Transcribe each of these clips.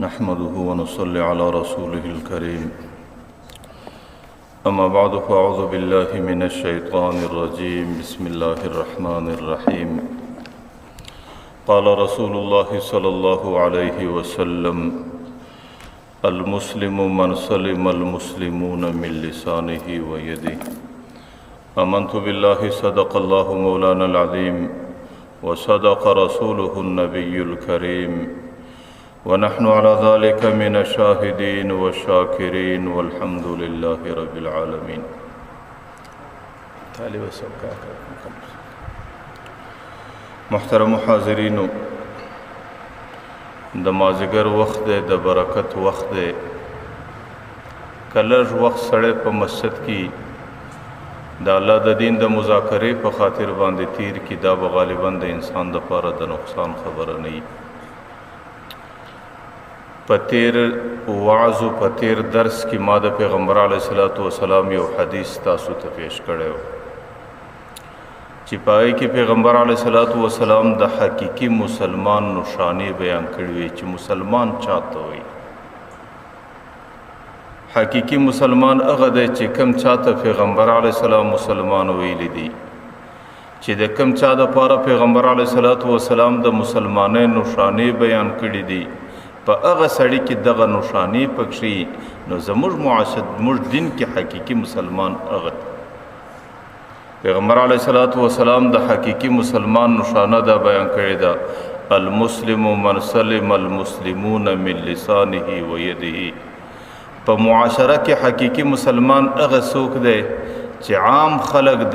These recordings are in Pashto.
نحمده ونصلي على رسوله الكريم أما بعد فأعوذ بالله من الشيطان الرجيم بسم الله الرحمن الرحيم قال رسول الله صلى الله عليه وسلم المسلم من سلم المسلمون من لسانه ويده آمنت بالله صدق الله مولانا العظيم وصدق رسوله النبي الكريم ونحن على ذلك من الشاهدين والشاكرين والحمد لله رب العالمين. محترم حاضرینو، د مازدیګر وخت دی، د برکت وخت دی. کلر وخت سړی په مسجد کې د الله د دین د مذاکرې په خاطر باندې تیر کی، دا به غالبا د انسان د پاره د نقصان خبره نه وي. په تیر وعظ او په تیر درس کې ما د پیغمبر علیه الصلاۃ والسلام یو حدیث تاسو ته پیش کړی و چې پای کې پیغمبر علیه الصلاۃ والسلام د حقیقي مسلمان نشانه بیان کړی وي چې مسلمان چاته وي. حقیقي مسلمان هغه دی چې کوم چاته پیغمبر علیه السلام مسلمان ویلی دی، چې د کوم چا د پاره پیغمبر علیه الصلاۃ والسلام د مسلمانۍ نشانه بیان کړی دی، په هغه سړی کې دغه نشانی پکښي. نو زموږ معاشد موږ دین کې حقیقي مسلمان هغه پیغمبر علیه الصلاۃ والسلام د حقیقي مسلمان نشانه دا بیان کړی دا، المسلم من سلم المسلمون من لسانه و یده. په معاشره کې حقیقي مسلمان هغه څوک دی چې عام خلق د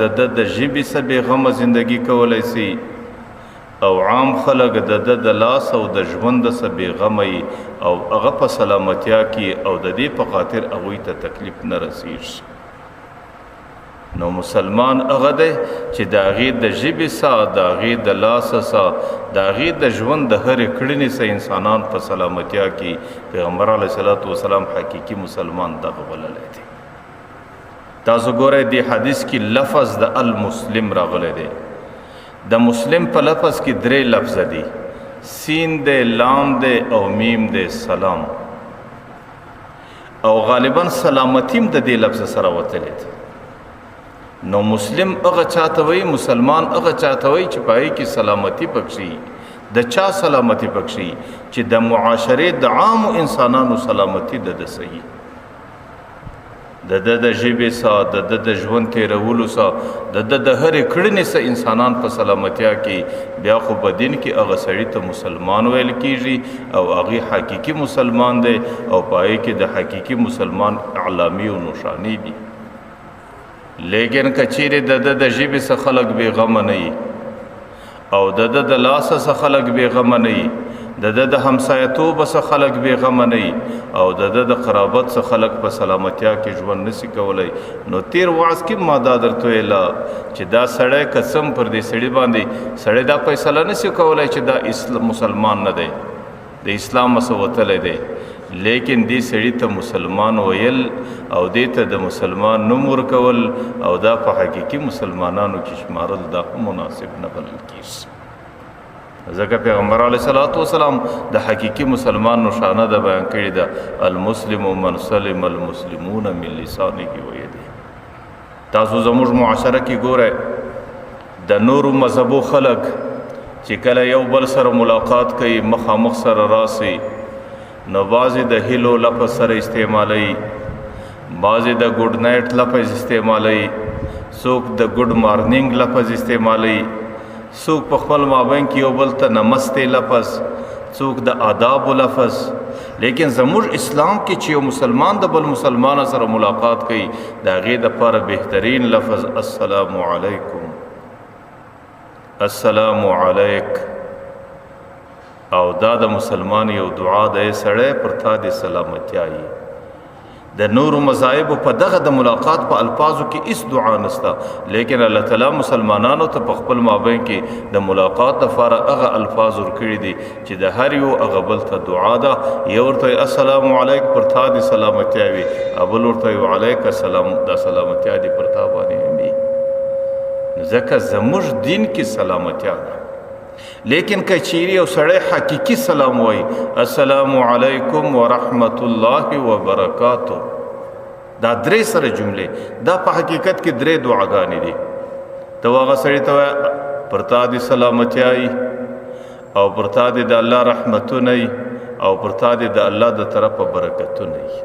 ژبې څخه بېغمه زندگی کولی سي، او عام خلق د لاس او د ژوند څخه بېغمه او هغه په سلامتیا کې او د دې په خاطر هغوی ته تکلیف نه رسیږي. نو مسلمان هغه دی چې د هغې د ژبې څخه، د هغې د لاس څخه، د هغې د ژوند د هرې کړنې څخه انسانان په سلامتیا کې پیغمبر علیه الصلاۃ والسلام حقیقي مسلمان دغه بللی دی. تاسو ګورئ دې حدیث کې لفظ د المسلم راغلی دی. د مسلم په لفظ کې درې لفظ دي، سین دی، لام دی او میم دی، سلام. او غالبا سلامتیم د دې لفظ سره وتلی دی. نو مسلم هغه چاته وایي، مسلمان هغه چاته وایي چې په هغې کې سلامتي پکښي. د چا سلامتي پکښي؟ چې د معاشرې د عامو انسانانو سلامتي د صحیح، د ژبې څخه، د ژوند تیرولو څخه، د هرې کړنې څخه انسانان په سلامتیا کې، بیا خو په دین کې هغه سړي ته مسلمان ویل کېږي او هغې حقیقي مسلمان دی او په هغې کې د حقیقي مسلمان علامې او نښانې دي. لیکن که چیرې د ژبې څخه خلک بېغمه نه وي او د لاس څخه خلک بېغمه نه وي، د همسایتوب څخه خلک بېغمه نه وي او د قرابت څخه خلک په سلامتیا کې ژوند نشي کولی، نو تیر وعظ کې ما دا درته ویله چې دا سړی قسم پر دې سړي باندې سړی دا فیصله نشي کولی چې دا مسلمان نه دی، د اسلام څخه وتلی دی، لیکن دې سړي ته مسلمان ویل او دې ته د مسلمان نوم ورکول او دا په حقیقي مسلمانانو کې شمارل دا مناسب نه بلل کېږي. ځکه پیغمبر علیه الصلاۃ والسلام د حقیقي مسلمان نشانه ده بیان کړې ده، المسلم من سلم المسلمون من لسانه و یده. تاسو زموږ معاشره کې ګورئ د نورو مذهبو خلک چې کله یو بل سره ملاقات کوي، مخامخ سره راسي، نو بعضې د هیلو لفظ سره استعمالوي، بعضې د ګډ نایټ لفظ استعمالوي، څوک د ګډ مارننګ لفظ استعمالوي، څوک په خپل مابین کې یو بل ته نمستے لفظ، څوک د آدابو لفظ. لیکن زموږ اسلام کې چې یو مسلمان د بل مسلمان سره ملاقات کوي، د هغې دپاره بهترین لفظ السلام علیکم، السلام علیک. او دا د مسلمان یو دعا ده، سړی پر تا د سلامتیا یي. د نورو مذاهبو په دغه د ملاقات په الفاظو کې هیڅ دعا نشته، لیکن الله تعالی مسلمانانو ته په خپل مابین کې د ملاقات دپاره هغه الفاظ ورکړي دي چې د هر یو هغه بل ته دعا ده. یو ورته السلام علیک پر تا د سلامتیا وي، بل ورته علیک السلام د سلامتیا دي پر تا باندې وي. ځکه زموږ دین کې سلامتیا ده. لیکن که چیرې یو سړی حقیقي سلام وایي السلام علیکم ورحمت الله وبرکاته، دا درې سره جملې، دا په حقیقت کې درې دعاګانې دي. ته هغه سړي ته وایه پر تا دې سلامتیایي او پر تا دې د الله رحمتونه وي او پر تا دې د الله د طرفه برکتونه وي.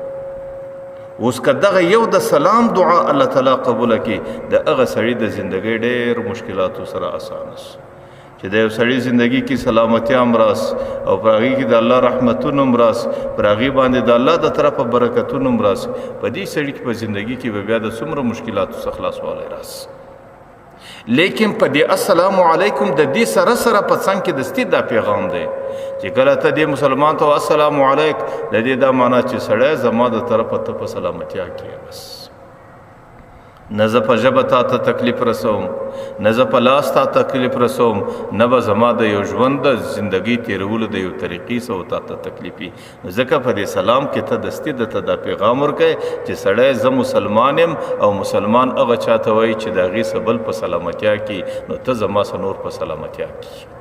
اوس که دغه یو د سلام دعا الله تعالی قبوله کړي، د هغه سړي د زندګۍ ډېر مشکلاتو سره اسانه شي. چې د یو سړي زندگی کې سلامتیا امراس او پر هغې کې د الله رحمتونه امراس، پر هغې باندې د الله د طرفه برکتونه امراس، په دې سړي کې په زندگی کې به بیا د څومره مشکلاتو څخه خلاصوالی راسي. لیکن په دې السلام علیکم د دې سره سره په څنګ کې دستي دا پیغام دی چې کله ته دې مسلمان ته السلام علیک، د دې دا معنا چې سړی زما د طرفه ته په سلامتیا کې بس، نه زه په ژبه تا ته تکلیف رسوم، نه زه په لاس تا تکلیف رسوم، نه به زما د یو ژوند د زندګۍ تېرولو د یو طریقې سره تا ته تکلیف وي. ځکه په دې سلام کې ته دستي درته دا پیغام ورکوې چې سړی زه مسلمان یم او مسلمان هغه چاته وایي چې د هغې څه بل په سلامتیا کې، نو ته زما څه نور په سلامتیا کې.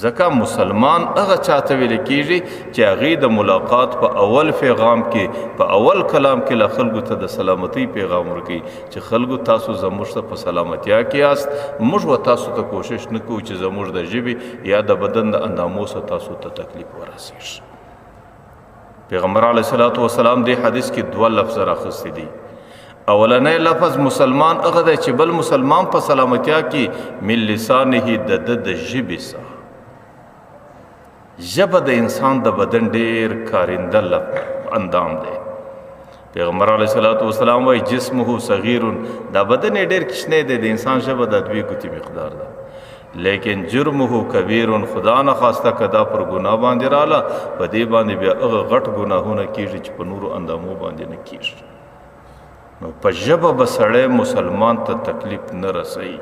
ځکه مسلمان هغه چاته ویل کېږي چې هغې د ملاقات په اول پیغام کې، په اول کلام کې له خلکو ته د سلامتۍ پیغام ورکوي چې خلکو تاسو زموږ ته په سلامتیا کې یاست، موږ و تاسو ته کوشش نه کوو چې زموږ د ژبې یا د بدن د اندامو څخه تاسو ته تکلیف ورسېږي. پیغمبر علیه الصلاة والسلام دې حدیث کې 2 لفظ راخستی دي. اولنی لفظ مسلمان هغه دی چې بل مسلمان په سلامتیا کې من لسانه د ژبې څخه. ژبه د انسان د بدن ډیر کارنده اندام دی. پیغمبر علیه الصلاة والسلام وایي جسمه صغیر، دا بدن ډیر کشنی دی، د انسان ژبه د 2 ګوتې مقدار ده، لیکن جرمه کبیر، خدا نه خواسته که دا پر ګناه باندې راله، په دې باندې بیا هغه غټ ګناهونه کېږي چې په نورو اندامو باندې نه کېږي. نو په ژبه به سړی مسلمان ته تکلیف نه رسوي.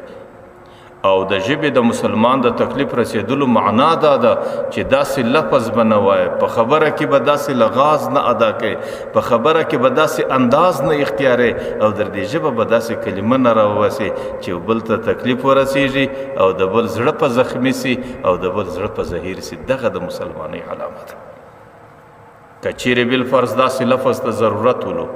او د ژبې د مسلمان د تکلیف رسیدلو معنا دا ده چې داسې لفظ به نه وایه، په خبره کې به داسې لغاز نه ادا کوي، په خبره کې به داسې انداز نه اختیاروي، او در دې ژبه به داسې کلمه نه راوباسي چې بل ته تکلیف ورسیږي او د بل زړه په زخمي سي او د بل زړه په زهیر سي. دغه د مسلمانۍ علامه ده. که چیرې بالفرض داسې لفظ ته ضرورت ولو،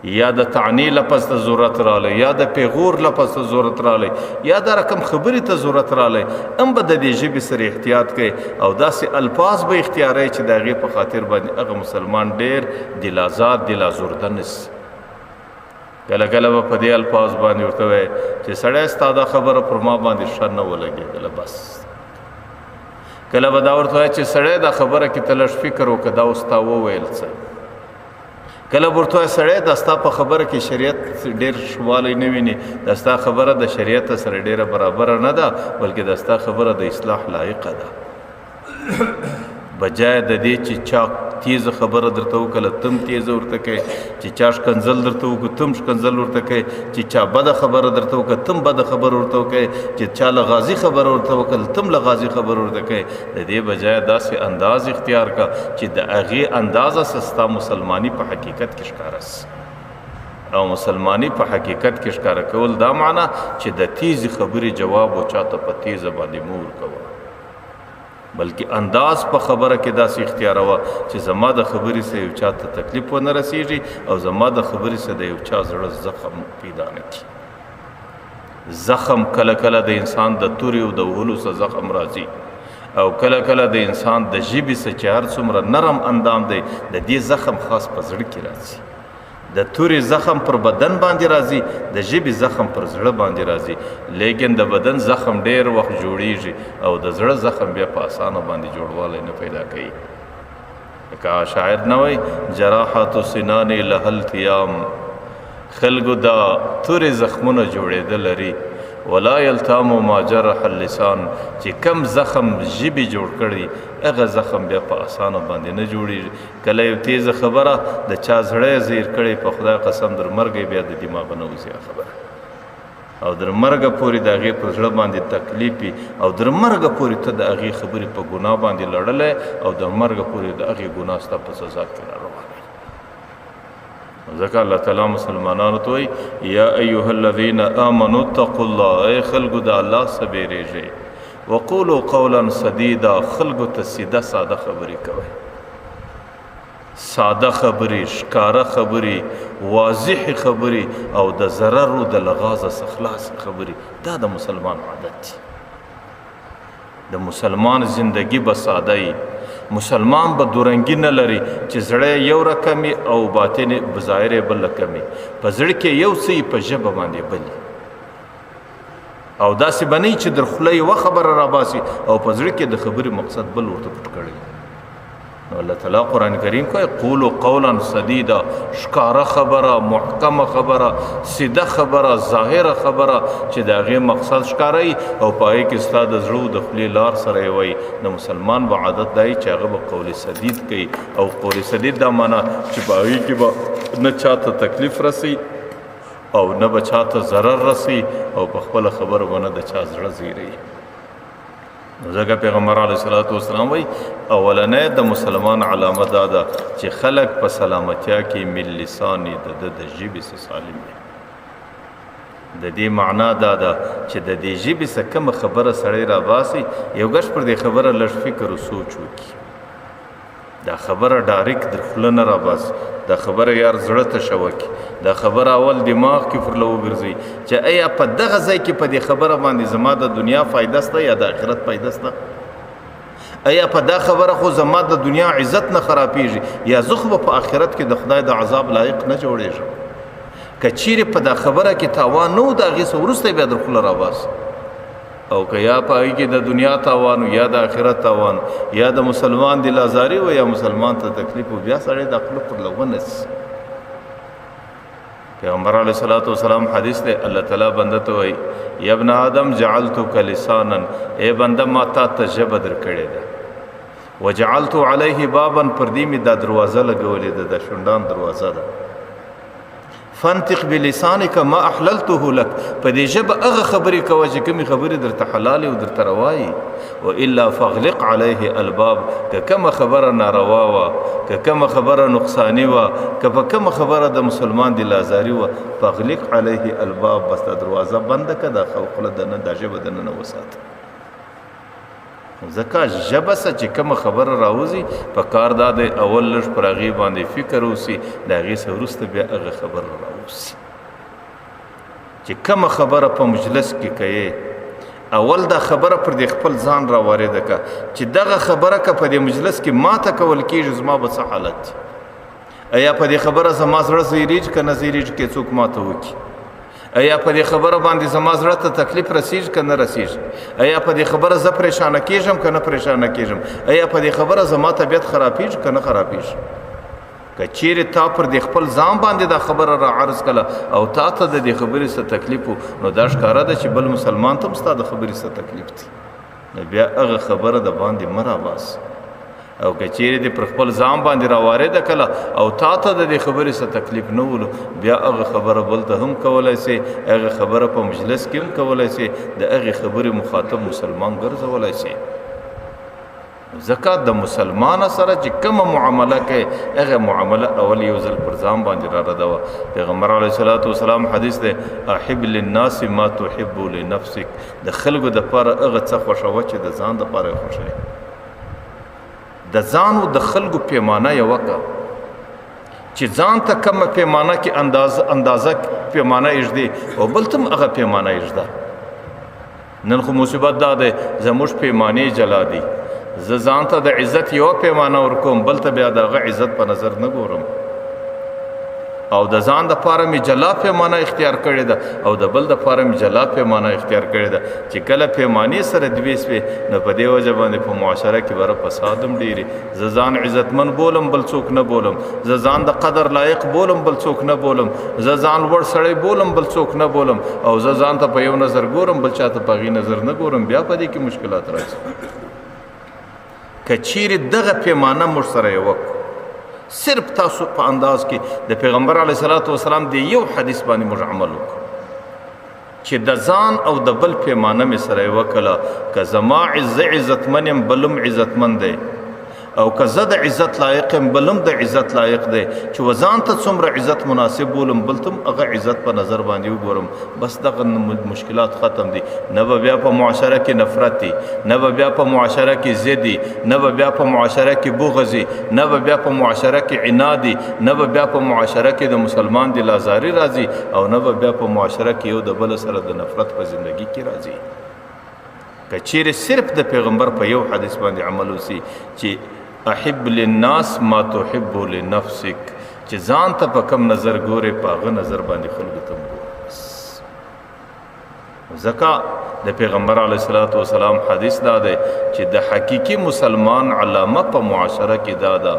یا د تعنی لپس ته ضرورت رالی، یا د پیغور لپس ته ضرورت رالی، یا د رقم خبرې ته ضرورت رالی، هم به د دې ژبې سره احتیاط کوي او داسې الفاظ به اختیاروي چې د هغې په خاطر باندې هغه مسلمان ډېر دل آزاد دل آزرده نسي. کله کله به په دې الفاظ باندې ورته وایي چې سړی ستا دا خبره پر ما باندې ښه نه ولګېدله بس. کله به دا ورته وایي چې سړی دا خبره کې ته لږ فکر وکړه دا اوس تا وویل څه. کله ورته سړی دا ستا په خبره کې شریعت ډېر شوالی نه ویني، دا ستا خبره د شریعت سره ډېره برابره نه ده، بلکې دا ستا خبره د اصلاح لایقه ده. بجای د دې چې چا تیز خبره درته وکړه تم تیز ورته کوي، چې چا شکنځل درته وکړه تم شکنځل ورته کوي، چې چا بده خبره درته وکړه تم بده خبره ورته کوي، چې چا لغازي خبره ورته وکړه تم لغازي خبره ورته کوي. د دې بجای داسې انداز اختیار کا چې د هغې اندازه سستا مسلمانی په حقیقت کې ښکاره سي. او مسلمانی په حقیقت کې ښکاره کول دا معنا چې د تیزی خبرې جواب او چاته په تیزه باندې مور کوه، بلکې انداز په خبره کې داسې اختیاروا چې زما د خبرې سره یو چاته تکلیف ونه رسیږي او زما د خبرې سره د یو چا زړه زخم پیدا نه کړي. زخم کله کله د انسان د تورې او د وهلو سره زخم راځي، او کله کله د انسان د ژبې سره چې هر څومره نرم اندام دی د دې زخم خاص په زړه کې راځي. د تورې زخم پر بدن باندې راځي، د ژبې زخم پر زړه باندې راځي، لیکن د بدن زخم ډېر وخت جوړیږي او د زړه زخم بیا په اسانه باندې جوړوالی نه پیدا کوي. لکه شاعر نه وایي جراحات سنان لها التیام، خلکو دا تورې زخمونه جوړېده لري، ولا یلتام ما جرح اللسان، چې کم زخم ژبې جوړ کړي هغه زخم بیا په اسانه باندې نه جوړېږي. کله یو تیزه خبره د چا زړه زیر کړی په خدای قسم در مرګ بیا د دماغ نه وځي خبره، او در مرګ پورې د هغې په زړه باندې تکلیف وي، او در مرګ پورې ته د هغې خبرې په ګناه باندې لړلی او د مرګ پورې د هغې ګناه ستا په سزا کې را روانوي. ځکه الله تعالی مسلمانانو ته وایي یا ایها الذین آمنوا اتقوا الله، ای خلکو د الله څخه بیریږئ، وقولوا قولا سدیدا، خلکو ته سیده ساده خبرې کوئ، ساده خبرې، ښکاره خبرې، واضح خبرې او د ضرر او د لغازه څخه خلاص خبرې. دا د مسلمان عادت دی. د مسلمان زندگی به ساده وي، مسلمان به دورنګي نه لري چې زړه یو رقم او باطن بظاهر بل رقم وي، په زړه کې یو څه په ژبه باندې بل، او داسې بنئ چې در خوله یوه خبره راباسي او په زړه کې د خبرې مقصد بل ورته پټ کړی. نو الله تعالی قرآن کریم کوي قولوا قولا سدیدا، ښکاره خبره، محکمه خبره، سیده خبره، ظاهره خبره چې د هغې مقصد ښکاره وي او په هغې کې ستا د زړه د خولې لار سره یې وایي. د مسلمان به عادت دا وي چې هغه به قول سدید کوي، او قول سدید دا معنا چې په هغې کې به نه چاته تکلیف رسی او نه به چاته ضرر رسی او په خپله خبره به نه د چا زړه زیروي. ځکه پیغمبر علیه الصلاة والسلام وایي اولنی د مسلمان علامه دا ده چې خلک په سلامتیا کې من لساني د ژبې څخه سالم وي. د دې معنا دا ده چې د دې ژبې څخه کومه خبره سړی راباسي، یو ګش پر دې خبره لږ فکر او سوچ وکړي، دا خبره ډایرکټ در خوله نه راباسي، دا خبره یار زړه ته شوکي، دا خبره اول دماغ کې فرله وګرځي چې ایا په دغه ځای کې په دې خبره باندې زما د دنیا فایده سته یا د آخرت فایده سته، ایا په دا خبره خو زما د دنیا عزت نه خرابېږي یا زه خو په آخرت کې د خدای د عذاب لایق نه جوړېږم. که چیرې په دا خبره کې تاوان نه و د هغې څه وروسته بیا در خوله راباسي، او که یا په هغې کې د دنیا تاوان یا د آخرت تاوان یا د مسلمان دل ازاري و یا مسلمان ته تکلیف و، بیا سړی د خوله پر لغونه سي. پیغمبر علیه الصلاة والسلام حدیث دی، الله تعالی بنده ته وایي یا ابن آدم جعلتک لسانا، ای بنده ما تا ته ژبه در کړې ده، وجعلت علیه بابا، پر دې مې دا دروازه لګولې ده، د شونډان دروازه ده، فانطق بلسانک ما احللته لك، په دې ژبه هغه خبرې کوه چې کومې خبرې درته حلالې او درته روا وي، والا فاغلق علیه الباب، که کومه خبره ناروا وه، که کومه خبره نقصاني وه، که په کومه خبره د مسلمان دل ازاري وه، فاغلق علیه الباب، بس دا دروازه بنده که دا خوله دنه دا ژبه دننه وساته. ځکه ژبه څه چې کومه خبره راوځي په کار دا دی اول لږ پر هغې باندې فکر وسي، د هغې څه وروسته بیا هغه خبره راوځي. چې کومه خبره په مجلس کې کوې اول دا خبره پر دې خپل ځان راوارده که چې دغه خبره که په دې مجلس کې ماته کول کېږي زما به څه حالت دی، ایا په دې خبره زما زړه زیریږي که نه زیریږي که څوک ماته وکړي، ایا په دې خبره باندې زما زړه ته تکلیف رسیږي که نه رسیږي، ایا په دې خبره زه پریشانه کېږم که نه پریشانه کېږم، ایا په دې خبره زما طبیعت خرابېږي که نه خرابېږي. که چیرې تا پر دې خپل ځان باندې دا خبره را عرض کړه او تا ته د دې خبرې څه تکلیف و، نو دا ښکاره ده چې بل مسلمان ته هم ستا د خبرې څه تکلیف دی، نو بیا هغه خبره د باندې مه راباسه. او که چیرې دې پر خپل ځان باندې راوارده کړه او تا ته د دې خبرې څه تکلیف نه ولو، بیا هغه خبره بل ته هم کولی سي، هغه خبره په مجلس کې هم کولی سي، د هغې خبرې مخاطب مسلمان ګرځولی سي. ځکه د مسلمان سره چې کومه معامله کوي هغه معامله اول یو ځل پر ځان باندې را ردوه. پیغمبر علیه الصلاة والسلام حدیث دی احب للناس ما تحب لنفسک، د خلکو دپاره هغه څه خوښوه چې د ځان دپاره یې خوښوي. د ځان او د خلکو پیمانه یې وکړه چې ځان ته کومه پیمانه کې اندازه پیمانه ایږدي او بل ته هم هغه پیمانه ایږده. نن خو مصیبت دا دی زموږ پیمانې جلا دي، زه ځان ته د عزت یوه پیمانه ورکوم، بل ته بیا د هغه عزت په نظر نه ګورم، او د ځان دپاره مې جلا پیمانه اختیار کړې ده او د بل دپاره مې جلا پیمانه اختیار کړې ده. چې کله پیمانې سره دوې سوې نو په دې وجه باندې په معاشره کې بره فساد هم ډېري. زه ځان عزتمن بولم بل څوک نه بولم، زه ځان د قدر لایق بولم بل څوک نه بولم، زه ځان لوړ سړی بولم بل څوک نه بولم، او زه ځان ته په یو نظر ګورم بل چا ته په هغې نظر نه ګورم، بیا په دې کې مشکلات راځي. که چیرې دغه پیمانه موږ سره یې وکړو، صرف تاسو په انداز کې د پیغمبر علیه الصلاة والسلام د یو حدیث باندې موږ عمل وکړو چې د ځان او د بل پیمانه مې سره یې وکړله، که زما عزتمن یم بل هم عزتمن دی، او که زه د عزت لایق یم بل هم د عزت لایق دی چې وځان ته څومره عزت مناسب بولم بل ته هم هغه عزت په نظر باندې وګورم بس دغه مشکلات ختم دي. نه به بیا په معاشره کې نفرت دي، نه به بیا په معاشره کې ضد دي، نه به بیا په معاشره کې بغض دي، نه به بیا په معاشره کې عناد دي، نه به بیا په معاشره کې د مسلمان د لازاري راځي او نه به بیا په معاشره کې یو د بل سره د نفرت په زندگی کې راځي. که چیرې صرف د پیغمبر په یو حدیث باندې عمل وسی چې احب للناس ما تحب لنفسك، چې ځان ته په کم نظر ګورې په هغه نظر باندې خلکو ته ګورې. ځکه د پیغمبر علیه الصلاة والسلام حدیث دا دی چې د حقیقي مسلمان علامه په معاشره کې دا ده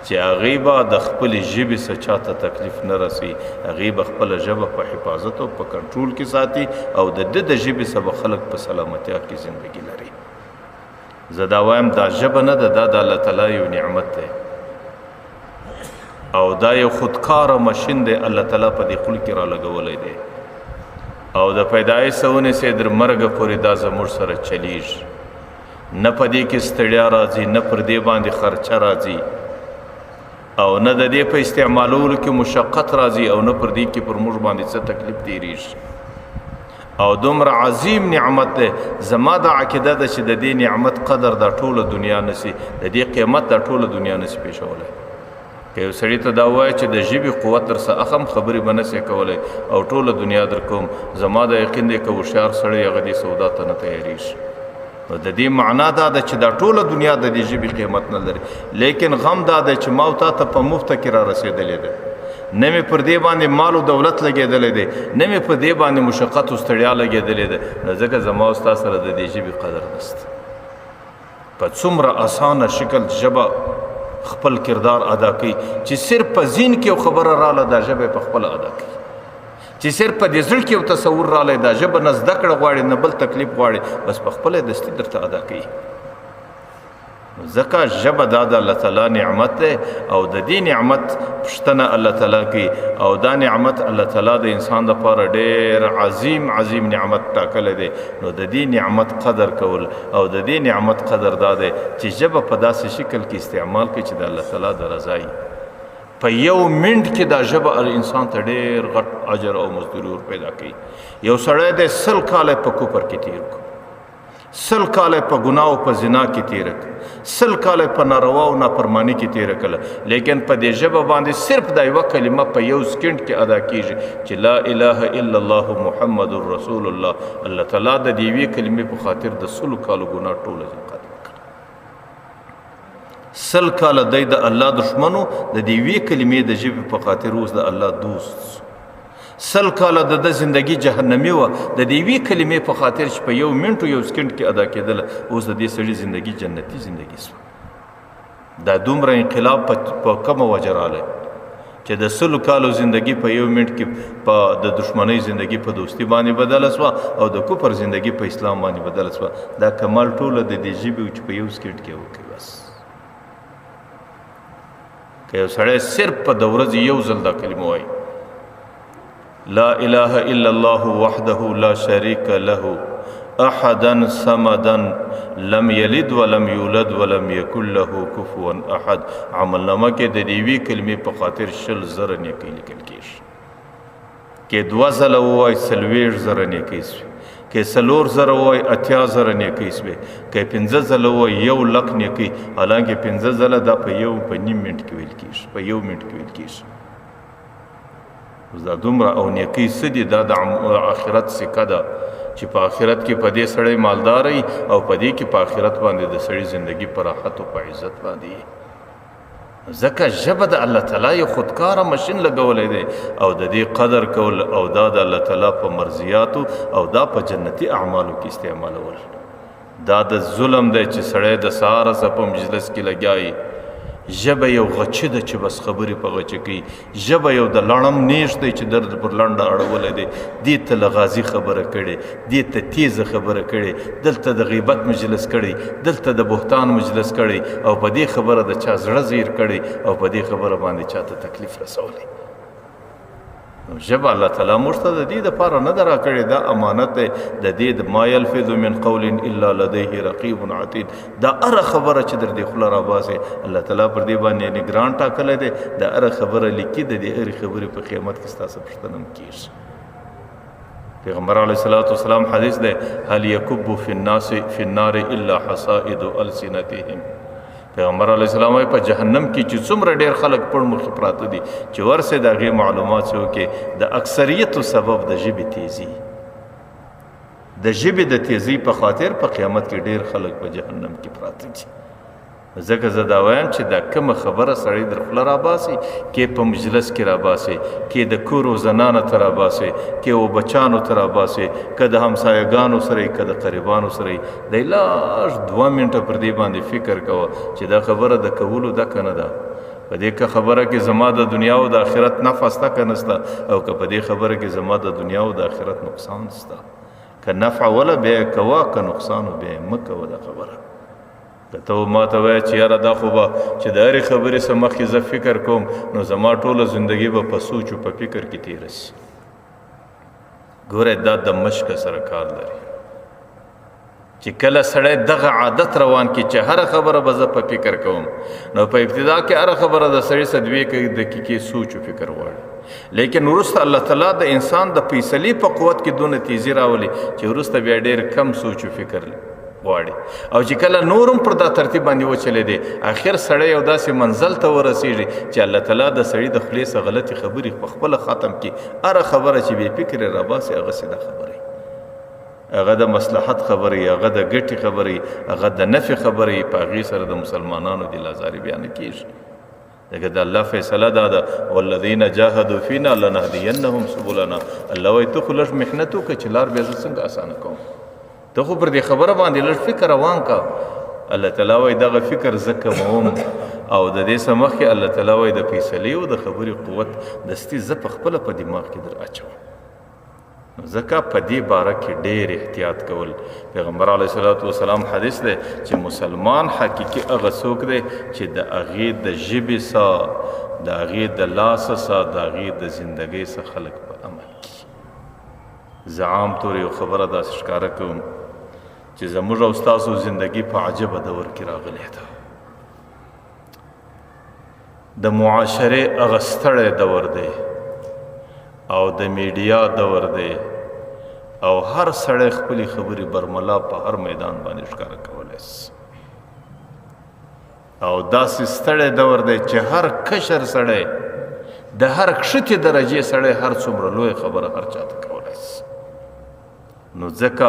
چې هغې به د خپلې ژبې څه چاته تکلیف نه رسي، هغې به خپله ژبه په حفاظت او په کنټرول کې ساتي او د ده د ژبې څخه به خلک په سلامتیا کې زندگی لري. زه دا وایم دا ژبه نه ده، دا د الله تعالی یو نعمت دی او دا یو خودکاره ماشین دی الله تعالی په دې خلق کې را لګولی دی او د پیدایش څخه ونیسئ تر مرګه پورې دا زموږ سره چلیږي. نه په دې کې ستړیا راځي، نه پر دې باندې خرچه راځي او نه د دې په استعمالولو کې مشقت راځي او نه پر دې کې پر موږ باندې څه تکلیف تېرېږي او دومره عظیم نعمت دی. زما دا عقیده ده چې د دې نعمت قدر دا ټوله دنیا نسی، د دې قیمت دا ټوله دنیا نسی پیښولی. که یو سړي ته دا ووایه چې د ژبې قوت در څه اخم خبرې به نسی کولی او ټوله دنیا در کوم، زما دا یقین دی که هوښیار سړی هغه دې سودا ته نه تیارېږي. نو د دې معنا دا ده چې دا ټوله دنیا د دې ژبې قیمت نه لري، لیکن غم دا دی چې ما او تا ته په مفته کې را رسېدلی ده، نه مې پر دې باندې مال او دولت لګېدلی دی، نه مې په دې باندې مشقت او ستړیا لګېدلی ده. نو ځکه زما او ستا سره د دې ژبې قدر نشته. په څومره اسانه شکل ژبه خپل کردار ادا کوي چې صرف په ذهن کې یو خبره راله دا ژبه په خپله ادا کوي، چې صرف په دې زړه کې یو تصور رالی دا ژبه نه زده کړه غواړي نه بل تکلیف غواړي، بس په خپله دستي درته ادا کوي. ځکه ژبه دا د الله تعالی نعمت دی او د دې نعمت پوښتنه الله تعالی کوي او دا نعمت الله تعالی د انسان دپاره ډېر عظیم نعمت ټاکلی دی. نو د دې نعمت قدر کول او د دې نعمت قدر دا دی چې ژبه په داسې شکل کې استعمال کړي چې د الله تعالی د رضا وي. په یو منټ کې دا ژبه انسان ته ډېر غټ اجر او مزدور پیدا کوي. یو سړی دی 100 کاله په کفر کې تیر کړو، 100 کاله په ګناه او په زنا کې تیر کړ، 100 کاله په ناروا او نافرمانی کې تیر کړه، لیکن په دې ژبه باندې صرف دا یوه کلمه په یو سکند کې ادا کیږي چې لا اله الا الله محمد رسول الله. الله تعالی د دې یوې کلمې په خاطر د 100 کالو ګناه ټوله ختم کړه. 100 کاله دی د الله دشمنو د دې یوې کلمې د ژبې په خاطر اوس د الله دوست. 100 کاله د زندگی جهنمی و د دې یوې کلمې په خاطر چې په یو منټ او یو سکند کې ادا کېدله، اوس د دې سړي زندگی جنتی زندگی سوه. دا دومره انقلاب په کومه وجه رالی چې د 100 کالو زندگی په یو منټ کې په د دشمنۍ زندگی په دوستی باندې بدله سوه او د کفر زندگی په اسلام باندې بدله سوه. دا کمال ټوله د دې ژبې چې په یو سکند کې وکړي. بس که یو سړی صرف په د ورځې یو ځل دا کلمه وایي لا اله الا الله وحده لا شريك له احدا صمدا لم يلد ولم يولد ولم يكن له كفوا احد، عملنامه کې د دې وی کلمې په خاطر 100,000 نیکۍ لیکل کېږي. کې 2 ځله ووایي 40,000 نیکۍ سوې، کې 4,000 ووایي 80,000 نیکۍ سوې، کې 5 ځله ووایي 1,00,000 نیکۍ. حالانکه 5 ځله دا په نیم منټ کې ویل کېږي، په یو منټ کې ویل کېږي. دا دومره او نیکۍ څه دي؟ دا د آخرت سکه ده چې په آخرت کې په دې سړی مالدار وي او په دې کې په آخرت باندې د سړي زندگی په راحت او په عزت باندې. ځکه ژبه د الله تعالی یو خودکاره ماشین لګولی دی او د دې قدر کول او دا د الله تعالی په مرضیاتو او دا په جنتی اعمالو کې استعمالول. دا د ظلم دی چې سړی د سهاره څخه په مجلس کې لګیایي. ژبه یو غچه ده چې بس خبرې په غچه کوي. ژبه یو د لړم نیش دی چې درد پر لنډه اړولی دی. دې ته لغازي خبره کړې، دې ته تیزه خبره کړې، دلته د غیبت مجلس کړی، دلته د بهتان مجلس کړی او په دې خبره د چا زړه زیر کړی او په دې خبره باندې چاته تکلیف رسولی. ژبه الله تعالی موږ ته د دې دپاره نه ده راکړې، دا امانت دی د دې د ما یلفظ من قول الا لدیه رقیب عتید. دا هره خبره چې در دې خوله راباسې الله تعالی پر دې باندې نګران ټاکلی دی، دا هره خبره لیکي، د دې هرې خبرې په قیامت کې ستاسو پوښتنه هم کېږي. پیغمبر علیه الصلاة والسلام حدیث دی هل یکب فی النار الا حصائد السنتهم. پیغمبر علیه السلام وایي په جهنم کې چې څومره ډېر خلک پړ مخې پراته دي چې ورسې د هغې معلومات چې وکړي د اکثریتو سبب د ژبې تیزي، د ژبې د تیزي په خاطر په قیامت کې ډېر خلک په جهنم کې پراته دي. ځکه زه دا وایم چې دا کومه خبره سړی در خوله راباسي، کې په مجلس کې راباسي، کې د کور و زنانه ته راباسي، کې و بچانو ته راباسي، که د همسایګانو سره یې، که د قریبانو سره یې، دی لاش 2 منټه پر دې باندې فکر کوه چې دا خبره د کولو ده که نه ده، په دې که خبره کې زما د دنیا او د آخرت نفع سته که نسته، او که په دې خبره کې زما د دنیا او د آخرت نقصان سته. که نفع وله بیا یې کوه، که نقصان و بیا یې مه کوه. دا خبره که ته ما ته وایه چې یاره دا خو به چې د هرې خبرې څه مخکې زه فکر کوم نو زما ټوله زندګي به په سوچ و په فکر کې تېره شي. ګوره دا د مشق سره کار لري چې کله سړی دغه عادت روان کړي چې هره خبره به زه په فکر کوم، نو په ابتدا کې هره خبره د سړي څه 2 دقیقې سوچ و فکر غواړي، لیکن وروسته الله تعالی د انسان د فیصلې په قوت کې دونه تیزي راولي چې وروسته بیا ډېر کم سوچ و فکر غواړي. او چې کله نورم پر دا ترتیب باندې وچلې دی، آخر سړی یو داسې منزل ته ورسېږي چې الله تعالی د سړي د خولې څخه غلطې خبرې په خپله ختم کړي. هره خبره چې بې فکرې راباسي هغه سیده خبرې، هغه د مصلحت خبرې، هغه د ګټې خبرې، هغه د نفع خبرې، په هغې سره د مسلمانانو دل ازاري بیا نه کېږي. دغه د الله فیصله دا ده والذین جاهدوا فینا لنهدینهم سبلنا. الله وایي ته خو لږ محنت وکړه چې لار بیا زه څنګه اسانه کوم، ته خو پر دې خبره باندې لږ فکر روان کا. الله تعالی وایي دغه فکر زه کوم، او د دې څه مخکې الله تعالی وایي د فیصلې او د خبرې قوت دستي زه په خپله په دماغ کې در اچوم. ځکه په دې باره کې ډېر احتیاط کول. پیغمبر علیه الصلاة والسلام حدیث دی چې مسلمان حقیقي هغه څوک دی چې د هغې د ژبې سا، د هغې د لاسه سا، د هغې د زندګۍ سه خلک په عمل کړي. زه عام طور یو خبره داسې ښکاره کوم چې زموږ او ستاسو زندګي په عجبه دور کې راغلی ده. د معاشرې هغه ستړی دور دی او د میډیا دور دی، او هر سړی خپلې خبرې برملا په هر میدان باندې ښکاره کولی شي، او داسې ستړی دور دی چې هر کشر سړی، د هر کښتې درجې سړی هر څومره لوی خبره هر چاته کولی شي. نو ځکه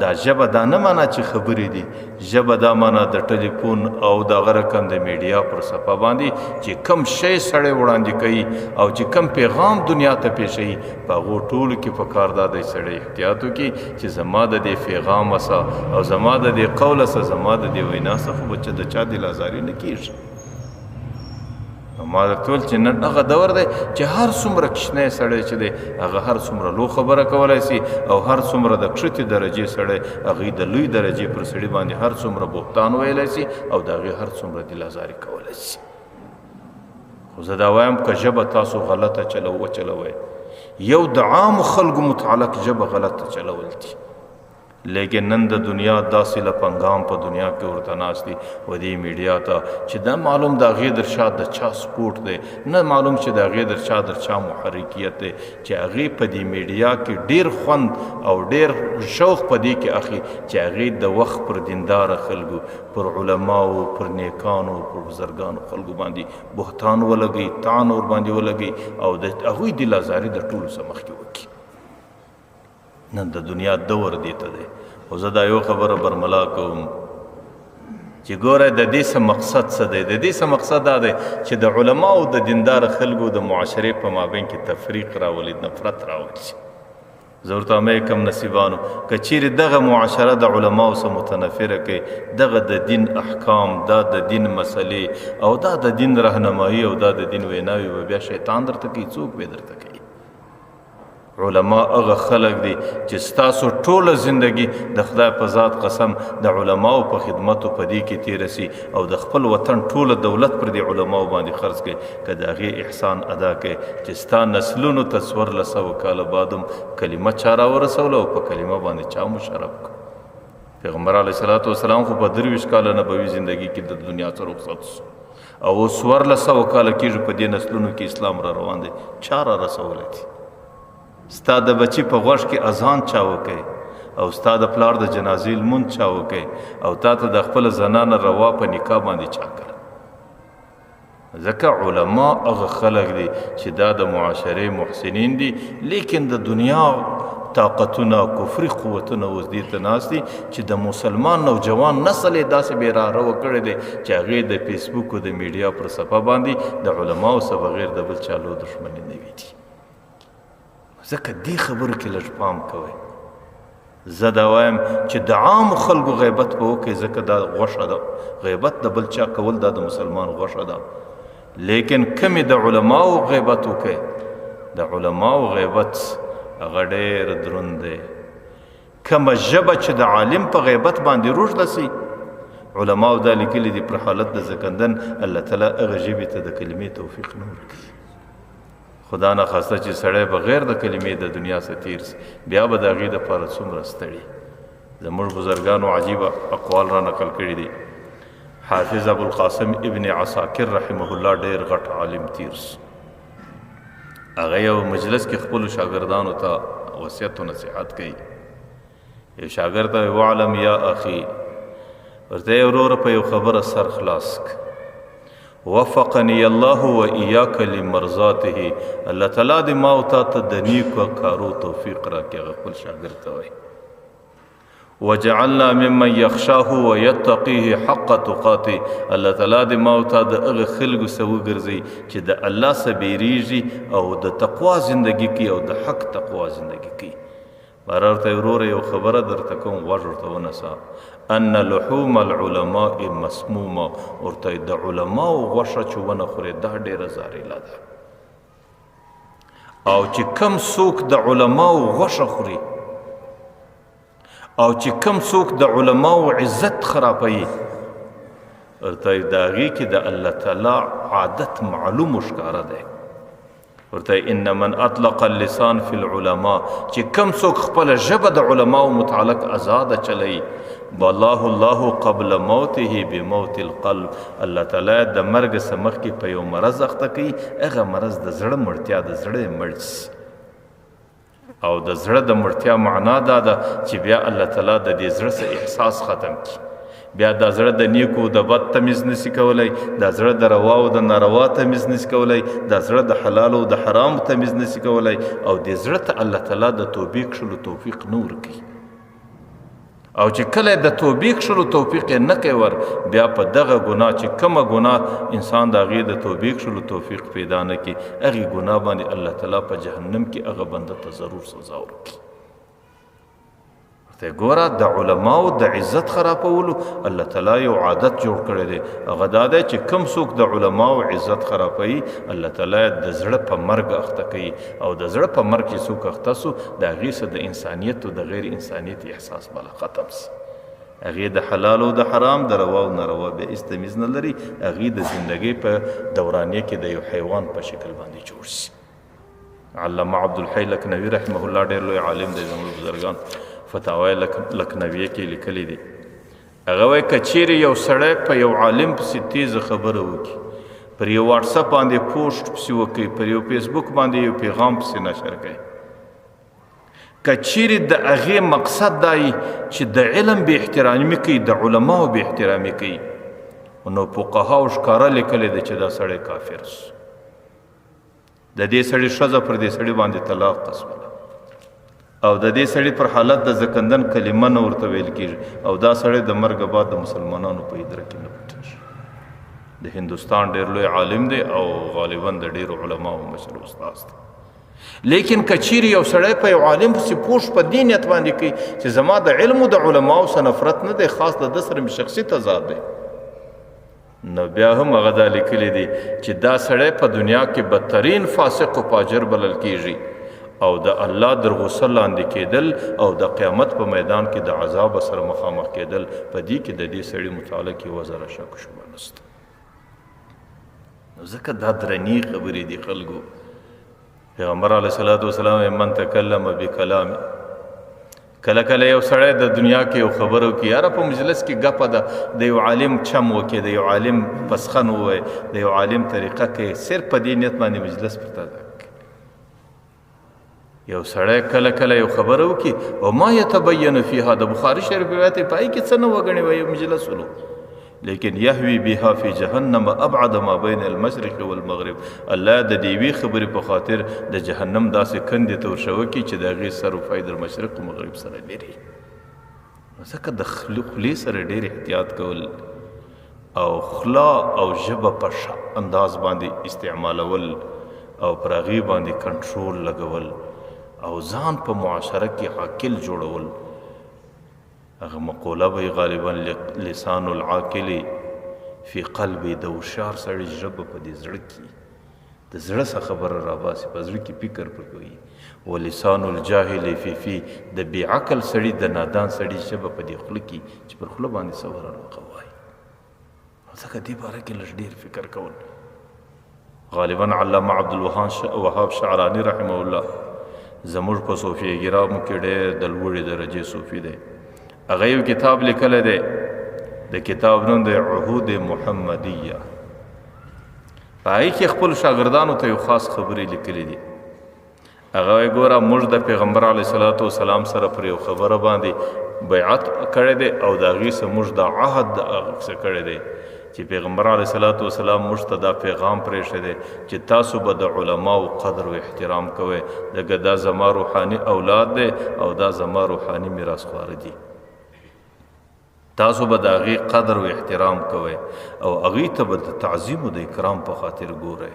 دا ژبه دا نه معنا چې خبرې دي، ژبه دا معنا د ټلیفون او دغه رقم د میډیا پر صفحه باندې چې کم شی سړی وړاندې کوي او چې کم پیغام دنیا ته پیښوي، په هغو ټولو کې پکار دا دی سړی احتیاط وکړي چې زما د دې پیغام سه او زما د دې قول سه، زما د دې وینا سه خو به د چا دل ازاري نه کېږي. ما درته ویل چې نن هغه دور دی چې هر څومره کوچنی سړی چې دی هغه هر څومره لو خبره کولی شي، او هر څومره د کښتې درجې سړی هغې د لوی درجې پر سړي باندې هر څومره بهتان ویلی شي، او د هغې هر څومره دل ازاري کولی شي. خو زه دا وایم که ژبه تاسو غلطه وچلوئ، یو د عامو خلکو متعلق ژبه غلطه چلول دي، لیکن نن د دنیا داسې لپنګام په دنیا کې ورته ناست دي و دې میډیا ته چې دا معلوم د هغې در شا د چا سپورټ دی، نه معلوم چې د هغې در چا محرکیت دی، چې هغې په دې میډیا کې ډېر خوند او ډېر شوق په دې کې اخلي چې هغې د وخت پر دینداره خلکو، پر علماو، پر نیکانو، پر بزرګانو خلکو باندې بهتان ولګوي، طعن ور باندې ولګوي، او د هغوی دل ازاري د ټولو څه مخکې وکړي. نن د دنیا دور دی ته دی. خو زه دا یو خبره برملا کوم چې ګوره د دې څه مقصد څه دی. د دې څه مقصد دا دی چې د علماو د دیندار خلکو د معاشرې په مابین کې تفریق راولي، نفرت راولي. زه ورته وایم کم نصیبانو که چیرې دغه معاشره د علماو څخه متنفره کوي، دغه د دین احکام، دا د دین مسلې او دا د دین رهنمایي او دا د دین ویناوي به بیا شیطان درته کوي، څوک به درته کوي. علما هغه خلق دي چې ستاسو ټوله زندگی د خدای په ذات قسم د علماو په خدمتو په دې کې تېره سي او د خپل وطن ټوله دولت پر دې علماو باندې خرڅ کړي که د هغې احسان ادا کړي چې ستا نسلونو ته 1400 کاله بعدم کلمه چا راورسوله او په کلمه باندې چا مشرف کړه. پیغمبر علیه صلات وسلام خو په 23 کاله نبوي زندگی کې د دنیا څخه رخصت سو او 1400 کاله کېږي په دې نسلونو کې اسلام را روان دی. چا را رسولی دی؟ ستا د بچی په غوږ کې اذان چا وکړي او ستا د پلار د جنازې لمونځ چا وکړي او تا ته د خپل زنانه روا په نکاح باندې چا کړه؟ ځکه علما هغه خلق دي چې دا د معاشرې محسنین دي، لیکن د دنیا طاقتونه کفري قوتونه اوس دې ته ناست دي چې د مسلمان نوجوان نسل یې داسې بې راروه کړی دی چې هغې د فیسبوک او د میډیا پر صفحه باندې د علماو څخه بغیر د بل چا لو دښمني نه وي دي. ځکه دې خبرو کې لږ پام کوئ. زه دا وایم چې د عامو خلکو غیبت به وکړئ، ځکه دا غوښه ده، غیبت د بل چا کول دا د مسلمان غوښه ده. لیکن کمې د علماو غیبت وکړئ. د علماو غیبت هغه ډېر دروند دی. کومه ژبه چې د عالم په غیبت باندې روږده سي، علماو دا لیکلي دي پر حالت د زکندن الله تعالی هغه ژبې ته د کلمې توفیق نه ورکوي. خدا نه خواسته چې سړی بغیر د کلمې د دنیا څخه تیر سي، بیا به د هغې دپاره څومره ستړي. زموږ بزرګانو عجیبه اقوال را نقل کړي دي. حافظ ابوالقاسم ابن عساکر رحمه الله ډېر غټ عالم تیر سو. هغه یو مجلس کې خپلو شاګردانو ته وصیت و نصیحت کوي. یو شاګرد ته وعلم یا اخي، ورته یې وروره په یو خبره سر خلاص که، وفقني الله وإياك لمرضاته. الله تعالی دې ما او تا ته د نیکو کارو توفیق راکړي. هغه خپل شاګرد ته وایي وجعلنا ممن يخشاه ويتقيه حق تقاته. الله تعالی دې ما او تا د هغه خلکو څخه وګرځي چې د الله څخه بیریږي او د تقوا زندگی کوي او د حق تقوا زندگی کوي. بهر ورته وروره یو خبره درته کوم، غوږ ورته ونیسه. ان لحوم العلماء مسمومه، ورته د علماو غوښه چې ونه خورې دا ډېره زهریله ده. او چې کم څوک د علماو غوښه خوري او چې کم څوک د علماو عزت خرابوي، ورته د هغې کې د الله تعالی عادت معلوم و ښکاره دی. ورته ان من اطلق اللسان فی العلماء، چې کم څوک خپله ژبه د علماو متعلق آزاده چلی، والله الله قبل موته بموت القلب. الله تعالی د مرګ څخه مخکې په یو مرض اخته کوي، هغه مرض د زړه مړتیا، د زړه مړ او د زړه د مړتیا معنا دا ده چې بیا الله تعالی د دې زړه څخه احساس ختم کړي. بیا دا زړه د نیکو د بد تمیز نسی کولی، دا زړه د روا او د ناروا تمیز نسی کولی، دا زړه د حلال او د حرام تمیز نسی کولی، او دې زړه ته الله تعالی د توبې کښلو توفیق نه ورکوي. او چې کله د توبې کښلو توفیق یې نه کوي ور، بیا په دغه ګناه چې کومه ګناه انسان د هغې د توبې کښلو توفیق پیدا نه کړي، هغې ګناه باندې الله تعالی په جهنم کې هغه بنده ته ضرور سزا ورکړي. ته ګوره د علماو د عزت خرابولو الله تعالی یو عادت جوړ کړی دی. هغه دا دی چې کم څوک د علماو عزت خرابوي، الله تعالی د زړه په مرګ اخته کوي، او د زړه په مرګ چې څوک اخته سو، د هغې څخه د انسانیت او د غیر انسانیت احساس بله ختم سي. هغې د حلال او د حرام، د روا او ناروا بیا هېڅ تمیز نه لري. هغې د زندګۍ په دورانیه کې د یو حیوان په شکل باندې جوړ سي. علامه عبدالحی لکنوي رحمه الله ډېر لوی عالم دی، زموږ بزرګان فتاوی لکنویه کې لیکلی دي. هغه وایي که چیرې یو سړی په یو عالم پسې تیزه خبره وکړي، پر یو واټساپ باندې پوسټ پسې وکړي، پر یو فیسبوک باندې یو پیغام پسې نشر کړي، که چیرې د هغې مقصد دا وي چې د علم بې احترامي کوي، د علماو بې احترامي کوي، نو فقهاو ښکاره لیکلی دی چې دا سړی کافر سو. د دې سړي ښځه پر دې سړي باندې طلاق قسمه، او د دې سړي پر حالت د زکندن کلمه نه ورته ویل کېږي، او دا سړی د مرګ بعد د مسلمانانو په اداره کې نه پټېږي. د هندوستان ډېر لوی عالم دی او غالبا د ډېرو علماو مشر استاد دی. لیکن که چیرې یو سړی په یو عالم پسې پوښ په دې نیت باندې کوي چې زما د علم او د علماو څخه نفرت نه دی، خاص د ده سره مې شخصي تضاد دی، نو بیا هم هغه دا لیکلی دی چې دا سړی په دنیا کې بدترین فاسق و فاجر بلل کېږي، او د الله در غصه لاندې کېدل او د قیامت په میدان کې د عذاب سره مخامخ کېدل، په دې کې د دې سړي متعلق کې وزره شک شبه نشته. نو ځکه دا درنې خبرې دي خلکو. پیغمبر علیه الصلاۃ والسلام من تکلم بکلام، کله کله یو سړی د دنیا کې یو خبرو کې یاره په مجلس کې ګپه ده، د یو عالم چم وکړي، د یو عالم پسخن ووایي، د یو عالم طریقه کې صرف په دې نیت باندې مجلس پرته ده. یو سړی کله کله یو خبره وکړي او ما یتبین فیها، د بخاري شریف روایت پای کې څه نه وګڼي وایي مجلس ولو، لیکن یهوی بها فی جهنم ابعد ما بین المشرق والمغرب. الله د دې وی خبرې په خاطر د جهنم داسې کندې ته ورشوه کی چې د هغې سر و فای د مشرق و مغرب سره لري. ځکه د خولې سره ډېر احتیاط کول او خلا او ژبه په ښه انداز باندې استعمالول او پر هغې باندې کنټرول لګول او ځان په معاشره کې عاقل جوړول. هغه مقوله به غالبا لسان العاقل فی قلبی، د هوښیار سړي ژبه په دې زړه کې د زړه څخه خبره راباسي، په زړه کې فکر پر کوي. و لسان الجاهل فی د بې عقل سړي د نادان سړي ژبه په دې خوله کې چې پر خوله باندې څه ورغه وایي. ځکه دې باره کې لږ ډېر فکر کول. غالبا علامه عبدالوهاب شعراني رحمه الله زموږ په صوفیه ګرامو کې ډېر د لوړې درجې صوفي دی. هغه یو کتاب لیکلی دی، د کتاب نوم دی عهود محمدیه. په هغې کې خپلو شاګردانو ته یو خاص خبرې لیکلي دي. هغه وایي ګوره موږ د پیغمبر علیه صلات وسلام سره پر یو خبره باندې بیعت کړی دی او د هغې څه موږ دا عهد څه کړی دی چې پیغمبر علیه صلات وسلام موږ ته دا پیغام پرېښی دی چې تاسو به د علماو قدر و احترام کوئ، ځکه دا زما روحاني اولاد دی او دا زما روحاني میراثخواره دي. تاسو به د هغې قدر و احترام کوئ او هغې ته به د تعظیم و د اکرام په خاطر ګورئ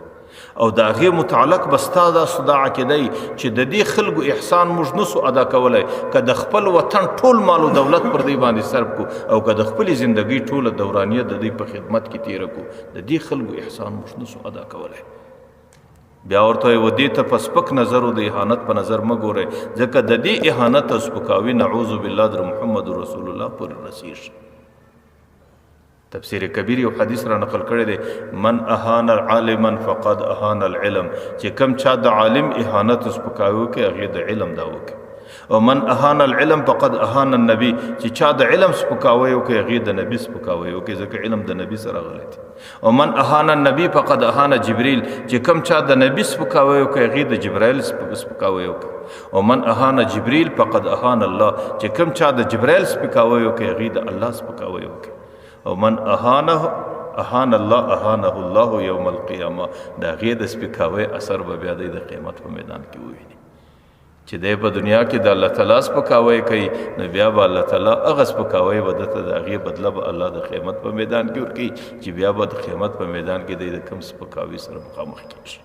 او د هغې متعلق به ستا داسې دا عقیده چې د دې خلکو احسان موږ نسو ادا کولی، که د خپل وطن ټول مال و دولت پر دوی باندې صرف کو او که د خپلې زندګۍ ټوله دورانیه د دوی په خدمت کې تیره کو، د دې خلکو احسان موږ نسو ادا کولی. بیا ورته وایي و دې ته په سپک نظر و د اهانت په نظر مه ګورئ، ځکه د دې اهانت او سپکاوي نعوذ بالله در محمد رسول الله پورې رسیږي. تفسیر کبیر یو حدیث را نقل کړی دی، من اهان عالما فقد اهان العلم، چې کم چا د عالم اهانت سپکاوي وکړي هغې د علم دا وکړي. او من اهان العلم فقد اهان النبي، چې چا د علم سپکاوی وکړي هغې د نبي سپکاوی وکړي، ځکه علم د نبي سره غلطي. او من اهان النبي فقد اهان جبريل، چې کم چا د نبي سپکاوی وکړي هغې د جبرائیل سپکاوی وکړي. او من اهان جبريل فقد اهان الله، چې کم چا د جبرائیل سپکاوی وکړي هغې د الله سپکاوی وکړي. او من اهانه اهان الله اهانه الله یوم القیامه، د هغې د سپکاوی اثر به بیا دی د قیامت په میدان کې وویني چې دی په دنیا کې د الله تعالی سپکاوی کوي، نو بیا به الله تعالی هغه سپکاوی به ده ته د هغې بدله به الله د قیامت په میدان کې ورکوي چې بیا به د قیامت په میدان کې دی د کوم سپکاوي سره مخامخ کېږي.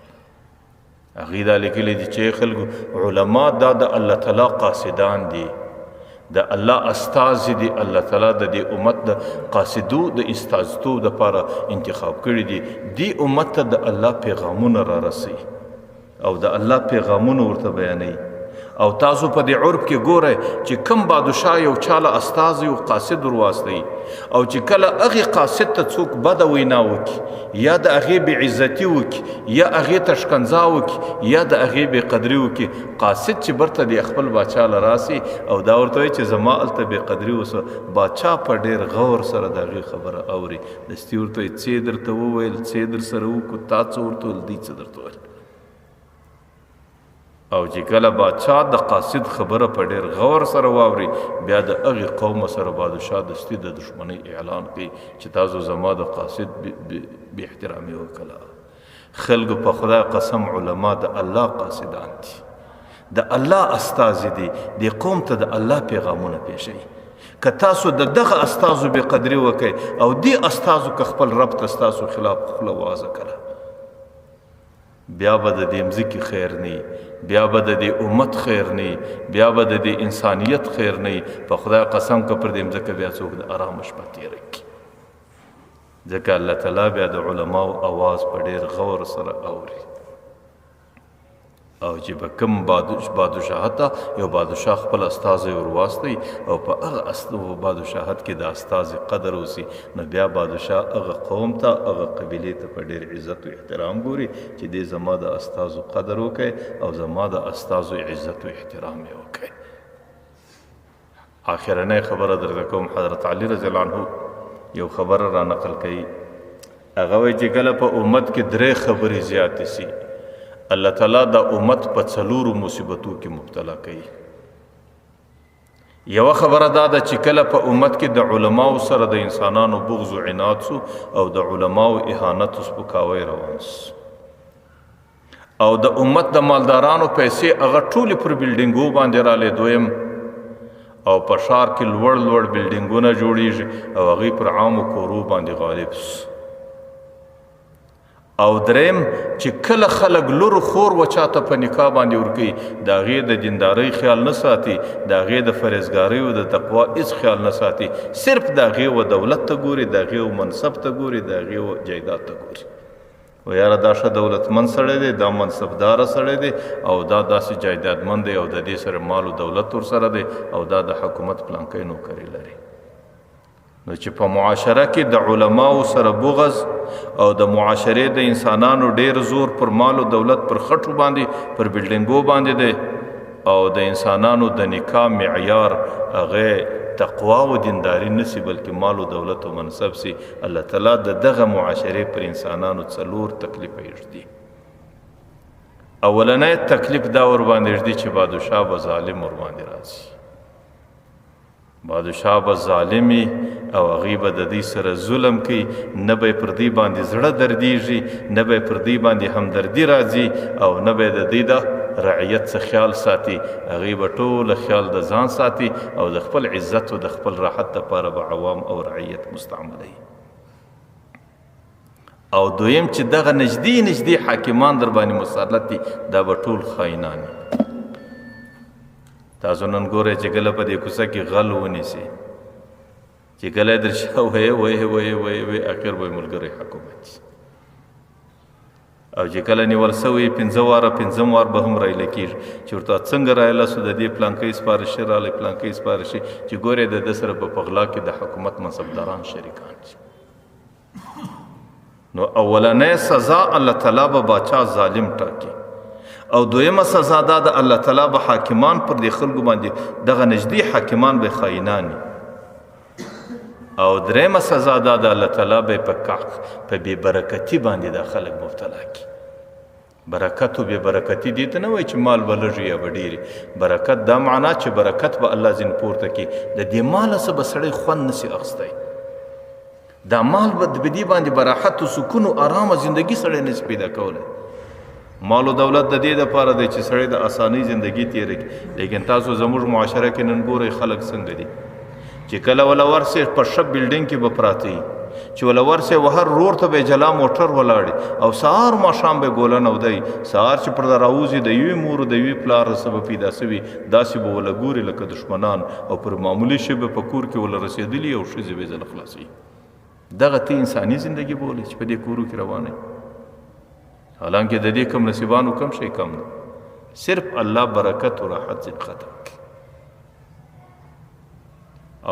هغې دا لیکلي دي چې خلکو علما دا د الله تعالی قاصدان دي، د الله استازي دي، الله تعالی د دې امت د قاصدو د استازیتوب دپاره انتخاب کړي دي. دې امت ته د الله پیغامونه را رسوي او د الله پیغامونه ورته بیانوي. او تاسو په دې عرب کې ګورئ چې کوم بادشاه یو چاله استازي او قاصد ورواستوي او چې کله هغې قاصد ته څوک بده وینا وکړي یا د هغې بې عزتي وکړي یا هغې ته ښکنځا وکړي یا د هغې بې قدري وکړي، قاصد چې برته دی خپل باچا له راسي او دا ورته وایي چې زما هلته بې قدري وسه، باچا په ډېر غور سره د هغې خبره اوري، دستي ورته وایي څه درته وویل، څه در سره وکړو، تا څه ورته ویل، دوی څه درته ویل. او چې کله بادشاه د قاصد خبره په ډېر غور سره واوري بیا د هغې قوم سره بادشاه دستي د دښمنۍ اعلان کوي چې تاسو زما د قاصد بې احترامي وکړه. خلکو په خدای قسم علما د الله قاصدان دي، د الله استازي دي، دې قوم ته د الله پیغامونه پېښوي. که تاسو د دغه استازو بې قدري وکئ او دې استازو که خپل رب ته ستاسو خلاف خوله وازه کړه، بیا به د دې مځکې خیر نه، بیا به د دې امت خیر نه، بیا به د دې انسانیت خیر نه. په خدای قسم که پر دې مځکه بیا څوک د ارامه شپه تېره کړي، ځکه الله تعالی بیا د علماو اواز په ډېر غور سره اوري. او چې به کوم بادشاهت یو بادشاه خپل استازی ورواستي او په هغه بادشاهت کې د استازي قدر اوسي نو بیا بادشاه هغه قوم ته هغه قبیلې ته په ډېر عزت او احترام ګوري چې دې زما د استازو قدر وکړي او زما د استازو عزت او احترام یې وکړي. آخرنۍ خبره درته کوم، حضرت علی رضی الله عنه یو خبره را نقل کوي، هغه وایي چې کله په امت کې 3 خبرې زیاتې سي الله تعالی دا امت په 4 مصیبتو کې مبتلا کوي. یو خبره دا ده چې کله په امت کې د علماو سره د انسانانو بغض او عناد سو او د علماو اهانت او سپکاوی روان سو او د امت د مالدارانو پیسې هغه ټولې پر بلډینګو باندې رالې دویم او په ښار کې لوړ لوړ بلډینګونه جوړیږي او هغوی پر عامو کورو باندې غالب سو او دریم چې کله خلک لور خور و چاته په نکاح باندې ورکوي د هغې د دیندارۍ خیال نه ساتي، د هغې د فرهزګارۍ او د تقوا هېڅ خیال نه ساتي، صرف د هغې و دولت ته ګوري، د هغې و منصب ته ګوري، د هغې و جایداد ته ګوري. و یاره دا ښه دولتمند سړی دی، دا منصبداره سړی دی او دا داسې جایدادمند دی او د دې سره مال و دولت ورسره دی او دا د حکومت پلانکی نوکري لري. نو چې په معاشره کې د علماو سره بغض او د معاشرې د انسانانو ډیر زور پر مال او دولت پر خټو باندې پر بلډینګو باندې دی او د انسانانو د نکاح معیار هغه تقوا او دینداری نسی بلکې مال او دولت او منصب سي، الله تعالی د دغه معاشرې پر انسانانو 4 تکلیف ایږدي. اولنی تکلیف دا ور باندې ایږدي چې بادشاه به ظالم ور باندې راځي، بادشاه به ظالمي او هغوی به د دوی سره ظلم کوي، نه به یې پر دوی باندې زړه دردیږي، نه به یې پر دوی باندې همدردي راځي او نه به یې د دوی د رعیت څه خیال ساتي، هغوی به ټوله خیال د ځان ساتي او د خپل عزت او د خپل راحت دپاره به عوام او رعیت مستعملوي. او دویم چې دغه نږدې نږدې حاکمان در باندې مسلط دي دا به ټول خاینان دي. تاسو نن ګورئ چې کله په دې کوڅه کې غل ونیسي، چې کله در شا وی اخر به ملګری حکومت او چې کله نیول سوی 5 وار به هم رایله کېږي چې ورته څنګه رایله سو د دې پلانکۍ سپارښي رالی پلانکۍ سپارښي چې ګورئ د ده سره په غلا کې د حکومت منصبداران شریکان شي. نو اولنۍ سزا الله تعالی به باچا ظالم ټاکي او دویمه سزا دا د الله تعالی به حاکمان پر دې خلکو باندې دغه نږدې حاکمان به خاینان او دریمه سزا دا د الله تعالی به په بې برکتي باندې د خلک مبتلا کی. برکت او بې برکتي دې ته نه وایي چې مال به لږ یا به ډېرې، برکت دا معنا چې برکت به الله ځین پورته کړي، د دې ماله څه به سړی خوند نسي اخیستی، دا مال به د دې باندې براحت او سکون او ارامه زندگی سړی نسي پیدا کولی. مال و دولت د دې دپاره دی چې سړی د اسانۍ زندگی تیره کړي، لیکن تاسو زموږ معاشره کې نن ګورئ خلک څنګه دي چې کله وله ورسې په ښه بلډینګ کې به پراته وي، چې وله ورسې وهر رور ته به جلا موټر ولاړي او سهار ماښام به ګوله نودی، سهار چې پر راوځي د یوې مور د یوې پلار څه به پیدا سوي داسې به وله ګوري لکه دشمنان او پر معمولي شی به په کور کې وله رسېدلي او ښځې به زله خلاصوي. دغه ته انساني زندگی بولي چې په دې کورو کې روانه، حالانکه د دې کم نصیبانو کم شي کم نه، صرف الله برکت او راحت ځین ختم کړي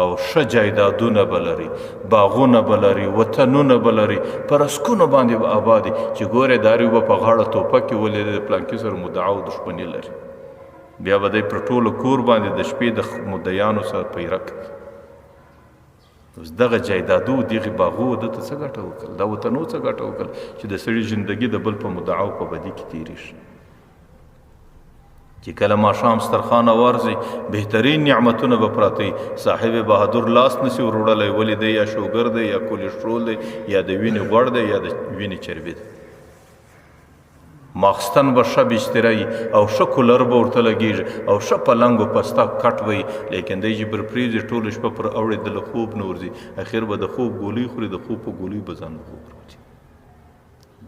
او ښه جایدادونه به لري، باغونه به لري، وطنونه به لري، پر اسکونو باندې به آبادي چې ګورې داري به په غاړه توپکې ولري د پلانکي سره مدعا او دښمني لري، بیا به دی پر ټولو کور باندې د شپې د مدعیانو سره پیره کوي. اوس دغه جایدادو دغې باغو ده ته څه ګټه وکړل، دا وطنو څه ګټه وکړل چې د سړي ژندګي د بل په مدعا او په بدي کې تېرې شي. چې کله ماښام سترخانه وارځي بهترین نعمتونه به پراته وي، صاحب بهادر لاس نسي وروړلی، ولې دی یا شوګر دی یا کولیسټرول دی یا د وینې غوړ دی یا د وینې چربي دی. ماخستن به ښه بستره او ښه کولر به ورته لګېږي او ښه پلنګ و پسته کټ وي، لیکن دی چې پر پرېږدي ټوله شپه پر اورېدله خوب نه ورځي، اخر به د خوب ګولۍ خوري، د خوب په ګولۍ به ځان خوب راوځي.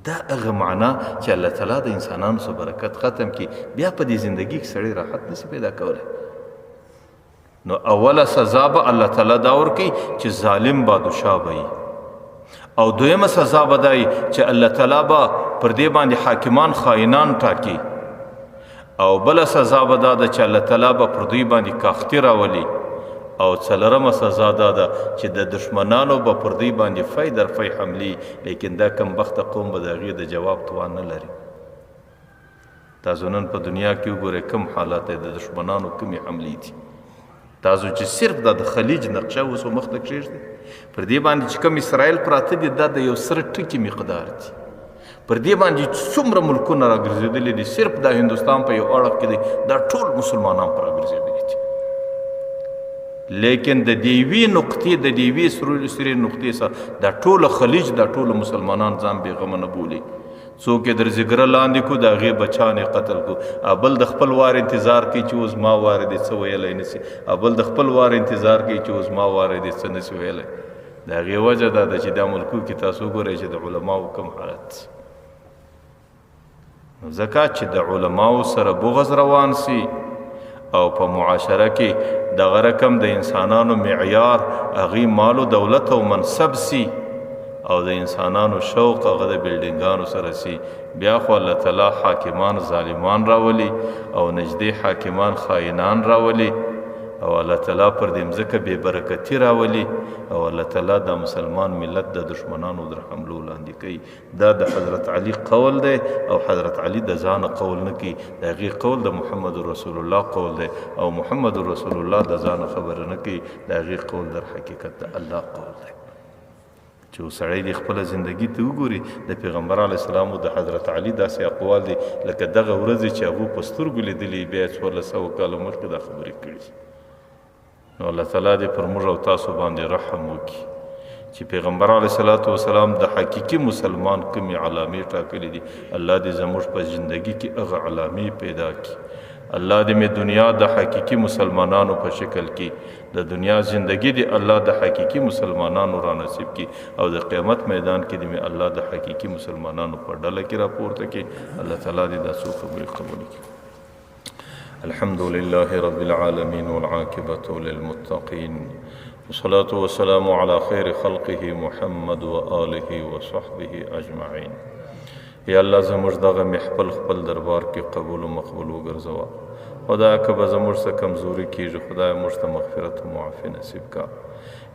دا هغه معنا چې الله تعالی د انسانانو څخه برکت ختم کړي، بیا په دې زندگی کې سړی راحت نسي پیدا کولی. نو اوله سزا به الله تعالی دا ورکوي چې ظالم بادشاه به وي، او دویمه سزا به دا وي چې الله تعالی به پر دې باندې حاکمان خاینان ټاکي او بله سزا به دا ده چې الله تعالی به پر دوی باندې کاختي راولي او څلرمه سزا دا ده چې د دشمنانو به پر دوی باندې فی در فی حملي، لیکن دا کم بخته قوم به د هغې د جواب توان نه لري. تاسو نن په دنیا کې وګورئ کم حالات د دشمنانو کمې حملې دي. تاسو چې صرف د خلیج نقشه اوس مخ ته کښېږدئ، پر دې باندې چې کم اسرائیل پراته دي دا د یو سره ټکي مقدار دي. پر دې باندې څومره ملکونه راګرځېدلي دي، صرف دا هندوستان په یو اړخ کې دی، دا ټول مسلمانان پر راګرځېدلي دي. لیکن د دې یوې نقطې د دې یوې سرې نقطې څخه دا ټوله خلیج دا ټوله مسلمانان ځان بېغمه نه بولي. څوک یې در زګره لاندې کو د هغې بچیان یې قتل کو، بل د خپل وار انتظار کوي چې اوس ما وار دی څه ویلی نه سي، بل د خپل وار انتظار کوي چې اوس ما وار دی څه نه سي ویلی. د هغې وجه دا ده چې دا ملکو کې تاسو وګورئ چې د علماو کم حالت. نو ځکه چې د علماو سره بغض روان سي او په معاشره کې دغه رقم د انسانانو معیار هغې مال و دولت او منصب سي او د انسانانو شوق هغه د بلډینګانو سره سي، بیا خو الله تعالی حاکمان ظالمان راولي او نږدې حاکمان خائنان راولي او الله تعالی پر دې مځکه بې برکتي راولي او الله تعالی د مسلمان ملت د دشمنانو در حملو لاندې کوي. دا د حضرت علي قول دی او حضرت علي د ځانه قول نه کوي، د هغې قول د محمد رسول الله قول دی او محمد رسول الله د ځانه خبره نه کوي، د هغې قول در حقیقت د الله قول دی. چې سړی د خپله زندګي ته وګوري، د پیغمبر علیه السلام او د حضرت علي داسې اقوال دي لکه دغه ورځې چې هغو په سترګو لیدلي، بیا 1400 کاله مخکې دا خبرې کړي. نو الله تعالی دې پر موږ او تاسو باندې رحم وکړي چې پیغمبر علیه السلام د حقیقي مسلمان کومې علامې ټاکلې دي، الله دې زموږ په زندګي کې هغه علامې پیدا کړي. الله دې مې دنیا د حقیقي مسلمانانو په شکل کې، د دنیا زندگی دې الله د حقیقي مسلمانانو را نصیب کړي او د قیامت میدان کې دې مې الله د حقیقي مسلمانانو په ډله کې راپورته کړي. الله تعالی دې دا څو خبرې قبول کړي. الحمد لله رب العالمين والعاقبة للمتقين والصلاة والسلام على خير خلقه محمد وآله وصحبه أجمعين. یا الله زموږ دغه محفل خپل دربار کې قبول و مقبول وګرځوه. خدای که به زموږ څه کمزوري کېږي، خدای موږ ته مغفرت و معافي نصیب کا.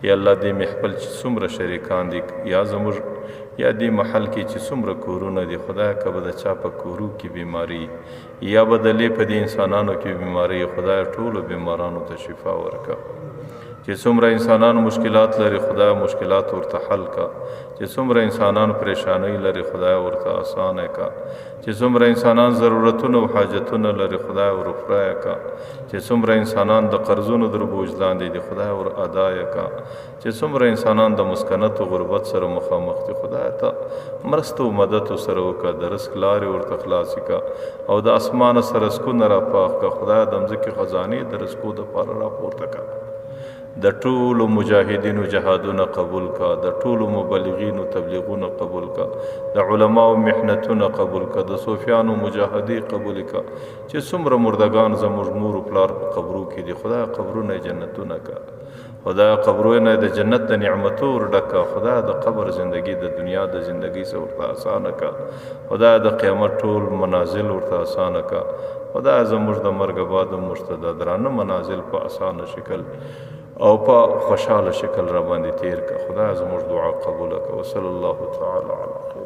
یا الله دې محفل چې څومره شریکان دي یا زموږ یا دې محل کې چې څومره کورونه دي، خدای که به د چا په کورو کې بیماري یا بدلې په دې انسانانو کې بیماري، خدای ټولو بیمارانو ته شفا ورکړه. چې څومره انسانان مشکلات لري، خدای مشکلات ورته حل کا. چې څومره انسانان پریشانی لري، خدای ورته آسانه کا. چې څومره انسانان ضرورتونه او حاجتونه لري، خدای ور پوره کا. چې څومره انسانان د قرضونو در بوج لاندې دي، خدای ور ادا کا. چې څومره انسانان د مسکنت او غربت سره مخامخ دي، خدای ته مرسته او مدد سره وکړه، د رزق لارې ورته خلاصې کا او د اسمانه سره رزقونه راپاخ کا. خدای د مځکې خزانې د رزقو دپاره راپورته کا. د ټولو مجاهدینو جهادونه قبول کا، د ټولو مبلغینو تبلیغونه قبول کا، د علماو محنتونه قبول کا، د صوفیانو مجاهدې قبول کا. چې څومره مردگان زموږ مور و پلار په قبرو کې دي، خدای قبرونه جنتونه کا. خدای قبرونه د جنت د نعمتو ورډکه. خدای د قبر زندگی د دنیا د زندگی سره ورته آسانه کا. خدای د قیامت ټول منازل ورته آسانه کا. خدای زموږ د مرګ بعد موږ ته د درانه منازل په آسانه شکل او په خوشحاله شکل را باندې تیر کا. خدای زموږ دعا قبول کا. وصلی الله تعالی علی خیر.